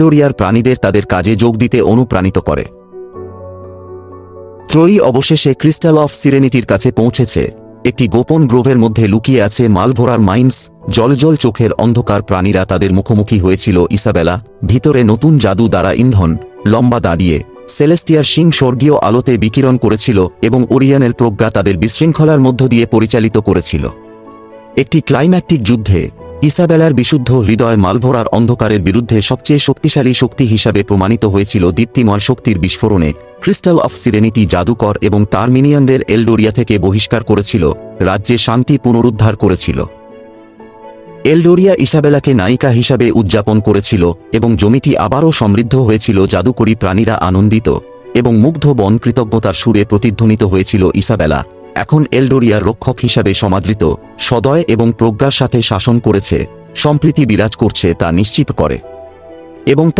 এলডোরিয়ার প্রাণীদের তাদের কাজে যোগ দিতে অনুপ্রাণিত করে। ত্রয়ী অবশেষে ক্রিস্টাল অফ সিরেনিটির কাছে পৌঁছেছে। একটি গোপন গ্রোভের মধ্যে লুকিয়ে আছে মালভোরার মাইন্স। জলজল চোখের অন্ধকার প্রাণীরা তাদের মুখোমুখি হয়েছিল ইসাবেলা। ভিতরে নতুন জাদু দ্বারা ইন্ধন, লম্বা দাঁড়িয়ে সেলেস্টিয়ার সিং স্বর্গীয় আলোতে বিকিরণ করেছিল এবং ওরিয়ানের প্রজ্ঞা তাদের বিশৃঙ্খলার মধ্য দিয়ে পরিচালিত করেছিল। একটি ক্লাইম্যাকটিক যুদ্ধে ইসাবেলার বিশুদ্ধ হৃদয় মালভোরার অন্ধকারের বিরুদ্ধে সবচেয়ে শক্তিশালী শক্তি হিসাবে প্রমাণিত হয়েছিল। দীপ্তিময় শক্তির বিস্ফোরণে ক্রিস্টাল অফ সিরেনিটি জাদুকর এবং তার মিনিয়নদের এলডোরিয়া থেকে বহিষ্কার করেছিল, রাজ্যে শান্তি পুনরুদ্ধার করেছিল। এলডোরিয়া ইসাবেলাকে নায়িকা হিসাবে উদযাপন করেছিল এবং জমিটি আবারও সমৃদ্ধ হয়েছিল। জাদুকরী প্রাণীরা আনন্দিত এবং মুগ্ধ বন কৃতজ্ঞতার সুরে প্রতিধ্বনিত হয়েছিল। ইসাবেলা এখন এলডোরিয়ার রক্ষক হিসাবে সমাদৃত, সদয় এবং প্রজ্ঞার সাথে শাসন করেছে, সম্প্রীতি বিরাজ করছে তা নিশ্চিত করে এবং